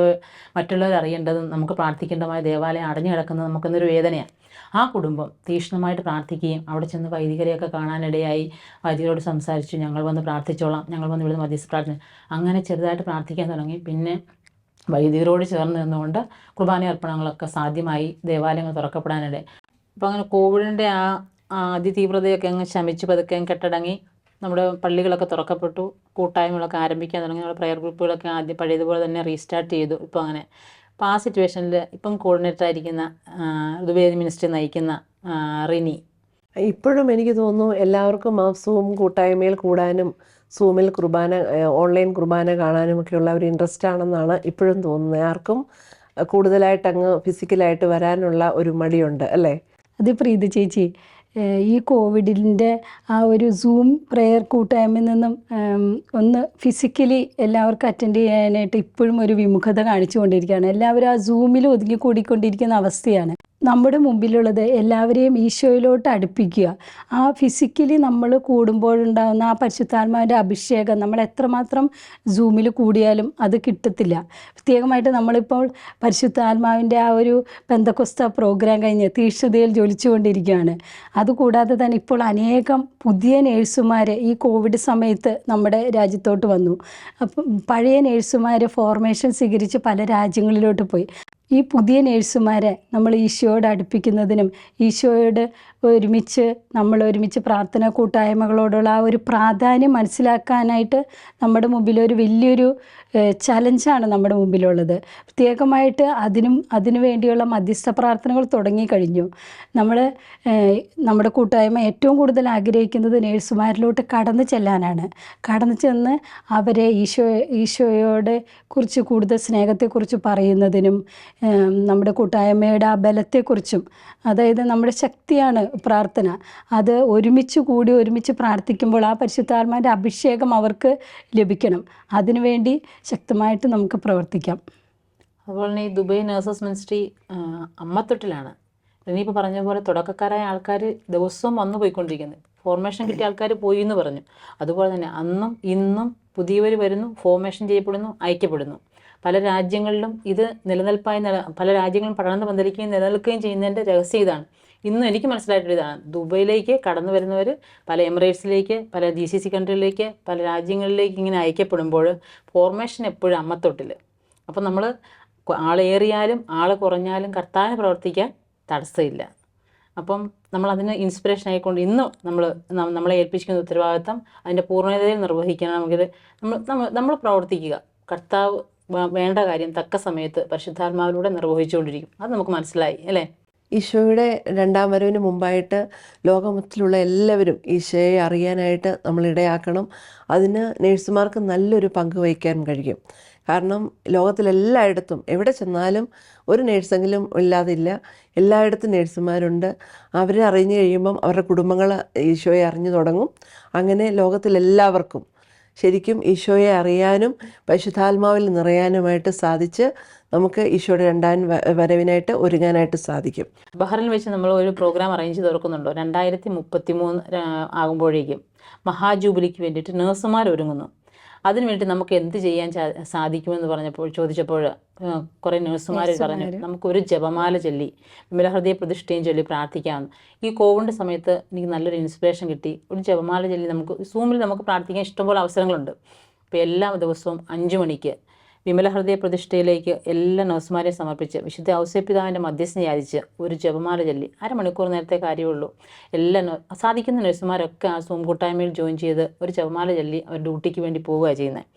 മറ്റുള്ളവർ അറിയേണ്ടതും നമുക്ക് പ്രാർത്ഥിക്കേണ്ടതുമായ ദേവാലയം അടഞ്ഞു കിടക്കുന്നത് നമുക്കൊന്നൊരു വേദനയാണ്. ആ കുടുംബം തീക്ഷ്ണമായിട്ട് പ്രാർത്ഥിക്കുകയും അവിടെ ചെന്ന് വൈദികരെയൊക്കെ കാണാനിടയായി. വൈദികരോട് സംസാരിച്ചു, ഞങ്ങൾ വന്ന് പ്രാർത്ഥിച്ചോളാം, ഞങ്ങൾ വന്ന് ഇവിടുന്ന് മധ്യസ്ഥ പ്രാർത്ഥന, അങ്ങനെ ചെറുതായിട്ട് പ്രാർത്ഥിക്കാൻ തുടങ്ങി. പിന്നെ വൈദികരോട് ചേർന്ന് നിന്നുകൊണ്ട് കുർബാന അർപ്പണങ്ങളൊക്കെ സാധ്യമായി, ദേവാലയങ്ങൾ തുറക്കപ്പെടാനിടയായി. അപ്പോൾ അങ്ങനെ കോവിഡിൻ്റെ ആ അതിതീവ്രതയൊക്കെ അങ്ങ് ശമിച്ച് പതുക്കെ കെട്ടടങ്ങി. നമ്മുടെ പള്ളികളൊക്കെ തുറക്കപ്പെട്ടു, കൂട്ടായ്മകളൊക്കെ ആരംഭിക്കാൻ തുടങ്ങി. നമ്മുടെ പ്രയർ ഗ്രൂപ്പുകളൊക്കെ ആദ്യം പഴയതുപോലെ തന്നെ റീസ്റ്റാർട്ട് ചെയ്തു. ഇപ്പോൾ അങ്ങനെ അപ്പോൾ ആ സിറ്റുവേഷനിൽ ഇപ്പം കോർഡിനേറ്റർ ആയിരിക്കുന്ന ദുബൈ മിനിസ്ട്രി നയിക്കുന്ന റിനി, ഇപ്പോഴും എനിക്ക് തോന്നുന്നു എല്ലാവർക്കും ആ സൂം കൂട്ടായ്മയിൽ കൂടാനും സൂമിൽ കുർബാന ഓൺലൈൻ കുർബാന കാണാനും ഒക്കെയുള്ള ഒരു ഇൻട്രസ്റ്റ് ആണെന്നാണ് ഇപ്പോഴും തോന്നുന്നത്. ആർക്കും കൂടുതലായിട്ട് അങ്ങ് ഫിസിക്കലായിട്ട് വരാനുള്ള ഒരു മടിയുണ്ട് അല്ലേ? അത് പ്രീതി ചേച്ചി, ഈ കോവിഡിൻ്റെ ആ ഒരു സൂം പ്രെയർ കൂട്ടായ്മയിൽ നിന്നും ഒന്ന് ഫിസിക്കലി എല്ലാവർക്കും അറ്റൻഡ് ചെയ്യാനായിട്ട് ഇപ്പോഴും ഒരു വിമുഖത കാണിച്ചുകൊണ്ടിരിക്കുകയാണ്. എല്ലാവരും ആ സൂമിൽ ഒതുങ്ങിക്കൂടിക്കൊണ്ടിരിക്കുന്ന അവസ്ഥയാണ്. നമ്മുടെ മുമ്പിലുള്ളത് എല്ലാവരെയും ഈശോയിലോട്ട് അടുപ്പിക്കുക. ആ ഫിസിക്കലി നമ്മൾ കൂടുമ്പോഴുണ്ടാകുന്ന ആ പരിശുദ്ധാത്മാവിൻ്റെ അഭിഷേകം നമ്മൾ എത്രമാത്രം സൂമിൽ കൂടിയാലും അത് കിട്ടത്തില്ല. പ്രത്യേകമായിട്ട് നമ്മളിപ്പോൾ പരിശുദ്ധാത്മാവിൻ്റെ ആ ഒരു പെന്തക്കൊസ്ത പ്രോഗ്രാം കഴിഞ്ഞ് തീക്ഷ്ണതയിൽ ജ്വലിച്ചുകൊണ്ടിരിക്കുകയാണ്. അതുകൂടാതെ തന്നെ ഇപ്പോൾ അനേകം പുതിയ നേഴ്സുമാർ ഈ കോവിഡ് സമയത്ത് നമ്മുടെ രാജ്യത്തോട്ട് വന്നു. അപ്പം പഴയ നേഴ്സുമാർ ഫോർമേഷൻ സ്വീകരിച്ച് പല രാജ്യങ്ങളിലോട്ട് പോയി. ഈ പുതിയ നേഴ്സുമാരെ നമ്മൾ ഈശോയോട് അടുപ്പിക്കുന്നതിനും ഈശോയോട് നമ്മൾ ഒരുമിച്ച് പ്രാർത്ഥന കൂട്ടായ്മകളോടുള്ള ആ ഒരു പ്രാധാന്യം മനസ്സിലാക്കാനായിട്ട് നമ്മുടെ മുമ്പിൽ ഒരു വലിയൊരു ചലഞ്ചാണ് നമ്മുടെ മുമ്പിലുള്ളത്. പ്രത്യേകമായിട്ട് അതിനു വേണ്ടിയുള്ള മധ്യസ്ഥ പ്രാർത്ഥനകൾ തുടങ്ങിക്കഴിഞ്ഞു. നമ്മുടെ കൂട്ടായ്മ ഏറ്റവും കൂടുതൽ ആഗ്രഹിക്കുന്നത് നേഴ്സുമാരിലോട്ട് കടന്നു ചെല്ലാനാണ്. കടന്നു ചെന്ന് അവരെ ഈശോയോടെ കുറിച്ച് കൂടുതൽ സ്നേഹത്തെക്കുറിച്ച് പറയുന്നതിനും നമ്മുടെ കൂട്ടായ്മയുടെ ആ ബലത്തെക്കുറിച്ചും, അതായത് നമ്മുടെ ശക്തിയാണ് പ്രാർത്ഥന, അത് ഒരുമിച്ച് പ്രാർത്ഥിക്കുമ്പോൾ ആ പരിശുദ്ധാത്മാവിൻ്റെ അഭിഷേകം അവർക്ക് ലഭിക്കണം. അതിനുവേണ്ടി ശക്തമായിട്ട് നമുക്ക് പ്രവർത്തിക്കാം. അതുപോലെ തന്നെ ഈ ദുബൈ നഴ്സസ് മിനിസ്ട്രി അമ്മത്തൊട്ടിലാണ്. ഇനിയിപ്പോൾ പറഞ്ഞ പോലെ തുടക്കക്കാരായ ആൾക്കാർ ദിവസവും വന്നു പോയിക്കൊണ്ടിരിക്കുന്നത്. ഫോർമേഷൻ കിട്ടിയ ആൾക്കാർ പോയി എന്ന് പറഞ്ഞു. അതുപോലെ തന്നെ അന്നും ഇന്നും പുതിയവർ വരുന്നു, ഫോർമേഷൻ ചെയ്യപ്പെടുന്നു, അയക്കപ്പെടുന്നു. പല രാജ്യങ്ങളിലും ഇത് പല രാജ്യങ്ങളും പടർന്ന് പന്തലിക്കുകയും നിലനിൽക്കുകയും ചെയ്യുന്നതിൻ്റെ രഹസ്യം ഇതാണ്. ഇന്നും എനിക്ക് മനസ്സിലായിട്ടുള്ള ഇതാണ്. ദുബൈയിലേക്ക് കടന്നു വരുന്നവർ പല എമിറേറ്റ്സിലേക്ക്, പല GCC കൺട്രികളിലേക്ക്, പല രാജ്യങ്ങളിലേക്ക് ഇങ്ങനെ അയക്കപ്പെടുമ്പോൾ ഫോർമേഷൻ എപ്പോഴും അമ്മത്തൊട്ടിൽ. അപ്പം നമ്മൾ ആളേറിയാലും ആൾ കുറഞ്ഞാലും കർത്താവിന് പ്രവർത്തിക്കാൻ തടസ്സമില്ല. അപ്പം നമ്മളതിന് ഇൻസ്പിറേഷൻ ആയിക്കൊണ്ട് ഇന്നും നമ്മളെ ഏൽപ്പിച്ചിരിക്കുന്ന ഉത്തരവാദിത്തം അതിൻ്റെ പൂർണ്ണതയിൽ നിർവഹിക്കണമെങ്കിൽ നമ്മൾ പ്രവർത്തിക്കുക. കർത്താവ് വേണ്ട കാര്യം തക്ക സമയത്ത് പരിശുദ്ധാത്മാവിലൂടെ നിർവഹിച്ചുകൊണ്ടിരിക്കും. അത് നമുക്ക് മനസ്സിലായി അല്ലേ? ഈശോയുടെ രണ്ടാം വരവിന് മുമ്പായിട്ട് ലോകമൊത്തിലുള്ള എല്ലാവരും ഈശോയെ അറിയാനായിട്ട് നമ്മൾ ഇടയാക്കണം. അതിന് നേഴ്സുമാർക്ക് നല്ലൊരു പങ്ക് വഹിക്കാൻ കഴിയും. കാരണം ലോകത്തിലെല്ലായിടത്തും എവിടെ ചെന്നാലും ഒരു നേഴ്സെങ്കിലും ഇല്ലാതില്ല. എല്ലായിടത്തും നേഴ്സുമാരുണ്ട്. അവരെ അറിഞ്ഞു കഴിയുമ്പം അവരുടെ കുടുംബങ്ങൾ ഈശോയെ അറിഞ്ഞു തുടങ്ങും. അങ്ങനെ ലോകത്തിലെല്ലാവർക്കും ശരിക്കും ഈശോയെ അറിയാനും പരിശുദ്ധാത്മാവിൽ നിറയാനുമായിട്ട് സാധിച്ച് നമുക്ക് ഈശോയുടെ രണ്ടാം വരവിനായിട്ട് ഒരുങ്ങാനായിട്ട് സാധിക്കും. ബഹ്റിനിൽ വെച്ച് നമ്മൾ ഒരു പ്രോഗ്രാം അറേഞ്ച് ചെയ്ത് തുറക്കുന്നുണ്ടോ? 2033 ആകുമ്പോഴേക്കും മഹാജൂബിലിക്ക് വേണ്ടിയിട്ട് നഴ്സുമാർ ഒരുങ്ങുന്നു. അതിനുവേണ്ടി നമുക്ക് എന്ത് ചെയ്യാൻ സാധിക്കുമെന്ന് ചോദിച്ചപ്പോൾ കുറേ നഴ്സുമാർ പറഞ്ഞു, നമുക്കൊരു ജപമാല ചൊല്ലി വിമലഹൃദയ പ്രതിഷ്ഠയും ചൊല്ലി പ്രാർത്ഥിക്കാമെന്ന്. ഈ കോവിഡിൻ്റെ സമയത്ത് എനിക്ക് നല്ലൊരു ഇൻസ്പിറേഷൻ കിട്ടി. ഒരു ജപമാല ചൊല്ലി നമുക്ക് സൂമിൽ നമുക്ക് പ്രാർത്ഥിക്കാൻ ഇഷ്ടംപോലെ അവസരങ്ങളുണ്ട്. ഇപ്പോൾ എല്ലാ ദിവസവും 5 മണിക്ക് വിമല ഹൃദയ പ്രതിഷ്ഠയിലേക്ക് എല്ലാ നഴ്സുമാരെയും സമർപ്പിച്ച് വിശുദ്ധ ഔസേപ്പിതാവിൻ്റെ മധ്യസ്ഥം യാചിച്ച് ഒരു ജപമാല ചൊല്ലി അരമണിക്കൂർ നേരത്തെ കാര്യമുള്ളൂ. എല്ലാ സാധിക്കുന്ന നഴ്സുമാരൊക്കെ ആ സൂം കൂട്ടായ്മയിൽ ജോയിൻ ചെയ്ത് ഒരു ജപമാല ചൊല്ലി അവർ ഡ്യൂട്ടിക്ക് വേണ്ടി പോവുക ചെയ്യുന്നത്.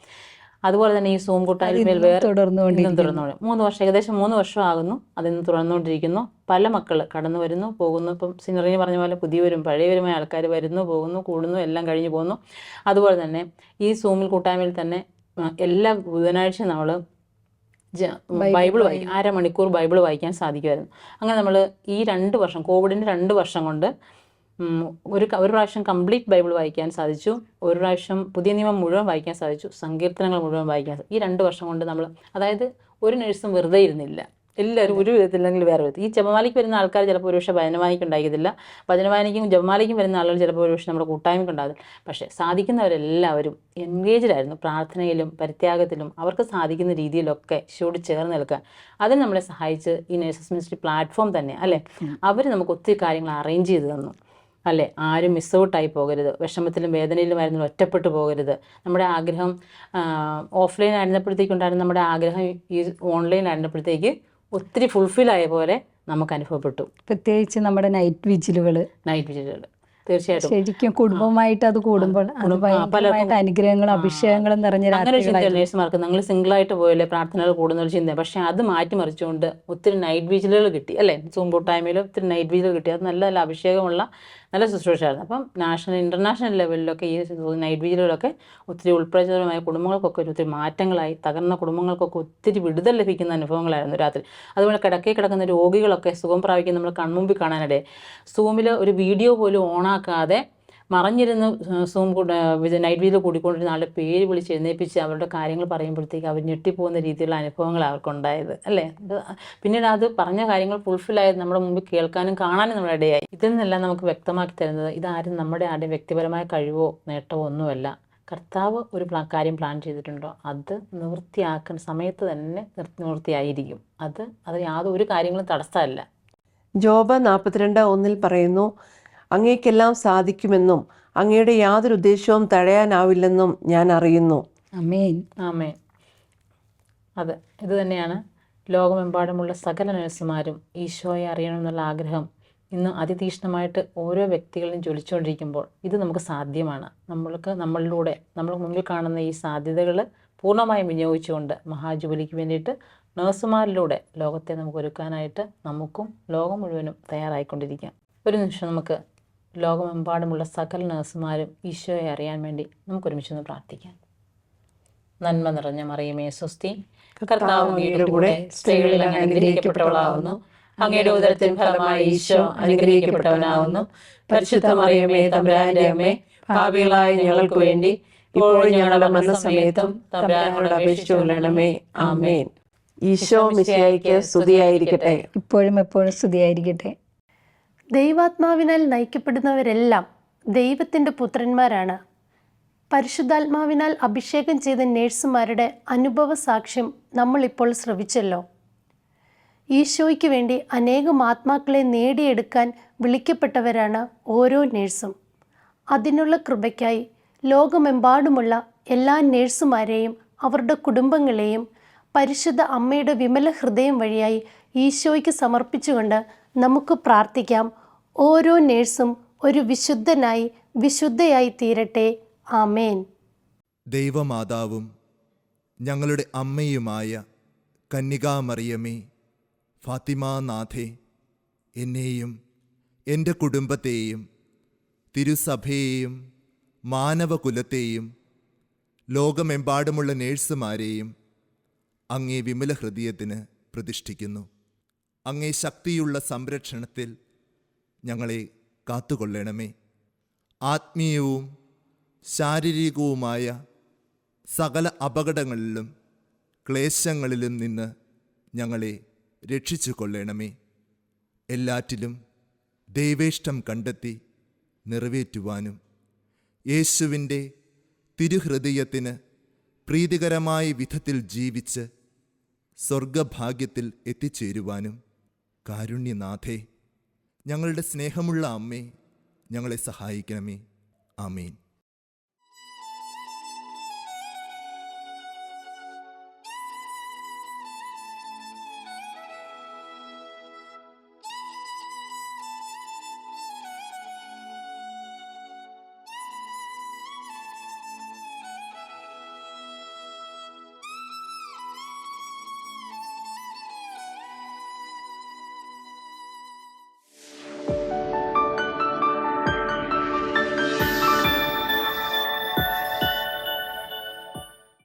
അതുപോലെ തന്നെ ഈ സൂം കൂട്ടായ്മയിൽ വേറെ തുടർന്നുകൊണ്ട് 3 വർഷം, ഏകദേശം 3 വർഷം ആകുന്നു അതിന്ന് തുടർന്നുകൊണ്ടിരിക്കുന്നു. പല മക്കൾ കടന്നു വരുന്നു പോകുന്നു. ഇപ്പം സിനറിന് പറഞ്ഞ പോലെ പുതിയവരും പഴയവരുമായ ആൾക്കാർ വരുന്നു പോകുന്നു കൂടുന്നു എല്ലാം കഴിഞ്ഞു പോകുന്നു. അതുപോലെ തന്നെ ഈ സൂമിൽ കൂട്ടായ്മയിൽ തന്നെ എല്ലാ ബുധനാഴ്ചയും നമ്മൾ ബൈബിൾ വായിക്കും. അരമണിക്കൂർ ബൈബിൾ വായിക്കാൻ സാധിക്കുമായിരുന്നു. അങ്ങനെ നമ്മൾ ഈ 2 വർഷം, കോവിഡിൻ്റെ 2 വർഷം കൊണ്ട് ഒരു പ്രാവശ്യം കംപ്ലീറ്റ് ബൈബിൾ വായിക്കാൻ സാധിച്ചു, ഒരു പ്രാവശ്യം പുതിയ നിയമം മുഴുവൻ വായിക്കാൻ സാധിച്ചു, സങ്കീർത്തനങ്ങൾ മുഴുവൻ വായിക്കാൻ ഈ 2 വർഷം കൊണ്ട് നമ്മൾ, അതായത് ഒരു നഴ്സും വെറുതെ ഇരുന്നില്ല. എല്ലാവരും ഒരു വിധത്തില്ലെങ്കിൽ വേറെ വിധത്തിൽ. ഈ ജപമാലയ്ക്ക് വരുന്ന ആൾക്കാർ ചിലപ്പോൾ ഒരുപക്ഷെ ഭജനവാനിക്ക് ഉണ്ടായിരിക്കത്തില്ല, ഭജനവാനിക്കും ജപമാലയ്ക്കും വരുന്ന ആളുകൾ ചിലപ്പോൾ ഒരുപക്ഷെ നമ്മുടെ കൂട്ടായ്മയ്ക്ക് ഉണ്ടാകും. പക്ഷേ സാധിക്കുന്നവരെല്ലാവരും എൻഗേജ്ഡായിരുന്നു പ്രാർത്ഥനയിലും പരിത്യാഗത്തിലും. അവർക്ക് സാധിക്കുന്ന രീതിയിലൊക്കെ ഈശോയോട് ചേർന്ന് നിൽക്കാൻ അതിന് നമ്മളെ സഹായിച്ച് ഈ നേഴ്സസ് മിനിസ്ട്രി പ്ലാറ്റ്ഫോം തന്നെ അല്ലേ. അവർ നമുക്ക് ഒത്തിരി കാര്യങ്ങൾ അറേഞ്ച് ചെയ്ത് തന്നു അല്ലേ. ആരും മിസ് ഔട്ടായി പോകരുത്, വിഷമത്തിലും വേദനയിലും ആയിരുന്നു ഒറ്റപ്പെട്ടു പോകരുത്. നമ്മുടെ ആഗ്രഹം ഓഫ്ലൈൻ ആയിരുന്നപ്പോഴത്തേക്കുണ്ടായിരുന്ന നമ്മുടെ ആഗ്രഹം ഈ ഓൺലൈൻ ആയിരുന്നപ്പോഴത്തേക്ക് ഒത്തിരി ഫുൾഫിൽ ആയ പോലെ നമുക്ക് അനുഭവപ്പെട്ടു. പ്രത്യേകിച്ച് നമ്മുടെ നൈറ്റ് വിജിലുകൾ തീർച്ചയായിട്ടും ശരിക്കും കുടുംബമായിട്ട് അത് കൂടുമ്പോൾ അത് ഭയങ്കരമായിട്ട് അനുഗ്രഹങ്ങളും അഭിഷേകങ്ങളും നിറഞ്ഞ അങ്ങനെ ചിന്ത നേഴ്സുമാർക്ക് നിങ്ങൾ സിംഗിളായിട്ട് പോയല്ലേ പ്രാർത്ഥനകൾ കൂടുന്ന ഒരു ചിന്ത. പക്ഷേ അത് മാറ്റിമറിച്ചുകൊണ്ട് ഒത്തിരി നൈറ്റ് വിജിലുകൾ കിട്ടി അല്ലേ. സൂം കൂട്ടായ്മയിൽ ഒത്തിരി നൈറ്റ് വിജിലുകൾ കിട്ടി. അത് നല്ല നല്ല അഭിഷേകമുള്ള നല്ല ശുശ്രൂഷയായിരുന്നു. അപ്പം ഇൻ്റർനാഷണൽ ലെവലിലൊക്കെ ഈ നൈറ്റ് വിജിലുകളൊക്കെ ഒത്തിരി ഉൾപ്രചോദനമായ കുടുംബങ്ങൾക്കൊക്കെ ഒത്തിരി മാറ്റങ്ങളായി, തകർന്ന കുടുംബങ്ങൾക്കൊക്കെ ഒത്തിരി വിടുതൽ ലഭിക്കുന്ന അനുഭവങ്ങളായിരുന്നു രാത്രി. അതുപോലെ കിടക്കുന്ന രോഗികളൊക്കെ സുഖം പ്രാപിക്കുന്ന നമ്മൾ കൺമുമ്പിൽ കാണാനിടെ സൂമിൽ ഒരു വീഡിയോ പോലും ഓണാക്കാതെ മറഞ്ഞിരുന്ന് സൂം നൈറ്റ് വീഡിയോ കൂടിക്കൊണ്ടിരുന്ന ആളുടെ പേര് വിളിച്ച് എഴുന്നേൽപ്പിച്ച് അവരുടെ കാര്യങ്ങൾ പറയുമ്പോഴത്തേക്ക് അവർ ഞെട്ടിപ്പോകുന്ന രീതിയിലുള്ള അനുഭവങ്ങൾ അവർക്കുണ്ടായത് അല്ലേ. പിന്നീട് അത് പറഞ്ഞ കാര്യങ്ങൾ ഫുൾഫില്ലായത് നമ്മുടെ മുമ്പിൽ കേൾക്കാനും കാണാനും നമ്മുടെ ഇടയായി. ഇതിൽ നിന്നെല്ലാം നമുക്ക് വ്യക്തമാക്കി തരുന്നത് ഇതാരും നമ്മുടെ ആരുടെയും വ്യക്തിപരമായ കഴിവോ നേട്ടമോ ഒന്നുമല്ല. കർത്താവ് ഒരു കാര്യം പ്ലാൻ ചെയ്തിട്ടുണ്ടോ അത് നിവൃത്തിയാക്കുന്ന സമയത്ത് തന്നെ നിവൃത്തിയായിരിക്കും. അത് യാതൊരു കാര്യങ്ങളും തടസ്സമല്ല. ജോബ് 42:1 പറയുന്നു, അങ്ങേക്കെല്ലാം സാധിക്കുമെന്നും അങ്ങയുടെ യാതൊരു ഉദ്ദേശവും തടയാനാവില്ലെന്നും ഞാൻ അറിയുന്നു. ആമേൻ. ആമേൻ. അതെ, ഇത് തന്നെയാണ് ലോകമെമ്പാടുമുള്ള സകല നഴ്സുമാരും ഈശോയെ അറിയണമെന്നുള്ള ആഗ്രഹം ഇന്ന് അതിതീക്ഷ്ണമായിട്ട് ഓരോ വ്യക്തികളിലും ജ്വലിച്ചുകൊണ്ടിരിക്കുമ്പോൾ ഇത് നമുക്ക് സാധ്യമാണ്. നമ്മളിലൂടെ നമ്മൾ മുമ്പിൽ കാണുന്ന ഈ സാധ്യതകൾ പൂർണ്ണമായും വിനിയോഗിച്ചുകൊണ്ട് മഹാജുബലിക്ക് വേണ്ടിയിട്ട് നഴ്സുമാരിലൂടെ ലോകത്തെ നമുക്ക് ഒരുക്കാനായിട്ട് നമുക്കും ലോകം മുഴുവനും തയ്യാറായിക്കൊണ്ടിരിക്കാം. ഒരു നിമിഷം നമുക്ക് ലോകമെമ്പാടുമുള്ള സകല നഴ്സുമാരും ഈശോയെ അറിയാൻ വേണ്ടി നമുക്കൊരുമിച്ചൊന്ന് പ്രാർത്ഥിക്കാം. നന്മ നിറഞ്ഞ മറിയമേ സ്വസ്തി, കർത്താവ് അങ്ങയുടെ കൂടെ സ്ത്രീകളിൽ അങ്ങ് അനുഗ്രഹിക്കപ്പെട്ടവളാവുന്നു. അങ്ങയുടെ ഉദരത്തിൻ ഫലമായി ഈശോ അനുഗ്രഹിക്കപ്പെട്ടവനാവുന്നു. പരിശുദ്ധ മറിയമേ തമ്പുരാന്റെ അമ്മേ, പാപികളായ ഞങ്ങൾക്ക് വേണ്ടി ഇപ്പോഴും ഞങ്ങളുടെ മരണസമയത്തും തമ്പുരാനോട് അപേക്ഷിച്ചുകൊള്ളണമേ. ആമേൻ. ഈശോ മിശിഹായ്ക്ക് സ്തുതിയായിരിക്കട്ടെ. ഇപ്പോഴും എപ്പോഴും സ്തുതിയായിരിക്കട്ടെ. ദൈവാത്മാവിനാൽ നയിക്കപ്പെടുന്നവരെല്ലാം ദൈവത്തിൻ്റെ പുത്രന്മാരാണ്. പരിശുദ്ധാത്മാവിനാൽ അഭിഷേകം ചെയ്ത നേഴ്സുമാരുടെ അനുഭവ സാക്ഷ്യം നമ്മളിപ്പോൾ ശ്രവിച്ചല്ലോ. ഈശോയ്ക്ക് വേണ്ടി അനേകം ആത്മാക്കളെ നേടിയെടുക്കാൻ വിളിക്കപ്പെട്ടവരാണ് ഓരോ നേഴ്സും. അതിനുള്ള കൃപയ്ക്കായി ലോകമെമ്പാടുമുള്ള എല്ലാ നേഴ്സുമാരെയും അവരുടെ കുടുംബങ്ങളെയും പരിശുദ്ധ അമ്മയുടെ വിമല ഹൃദയം വഴിയായി ഈശോയ്ക്ക് സമർപ്പിച്ചുകൊണ്ട് നമുക്ക് പ്രാർത്ഥിക്കാം. ഓരോ നേഴ്സും ഒരു വിശുദ്ധയായി തീരട്ടെ. ആമേൻ. ദൈവമാതാവും ഞങ്ങളുടെ അമ്മയുമായ കന്യകാമറിയമേ, ഫാത്തിമാനാഥേ, എന്നെയും എൻ്റെ കുടുംബത്തെയും തിരുസഭയെയും മാനവകുലത്തെയും ലോകമെമ്പാടുമുള്ള നേഴ്സുമാരെയും അങ്ങേ വിമല ഹൃദയത്തിന് പ്രതിഷ്ഠിക്കുന്നു. അങ്ങേ ശക്തിയുള്ള സംരക്ഷണത്തിൽ ഞങ്ങളെ കാത്തുകൊള്ളണമേ. ആത്മീയവും ശാരീരികവുമായ സകല അപകടങ്ങളിലും ക്ലേശങ്ങളിലും നിന്ന് ഞങ്ങളെ രക്ഷിച്ചു കൊള്ളണമേ. എല്ലാറ്റിലും ദൈവേഷ്ടം കണ്ടെത്തി നിറവേറ്റുവാനും യേശുവിൻ്റെ തിരുഹൃദയത്തിന് പ്രീതികരമായ വിധത്തിൽ ജീവിച്ച് സ്വർഗഭാഗ്യത്തിൽ എത്തിച്ചേരുവാനും കാരുണ്യനാഥേ, ഞങ്ങളുടെ സ്നേഹമുള്ള അമ്മേ, ഞങ്ങളെ സഹായിക്കണമേ. ആമേൻ.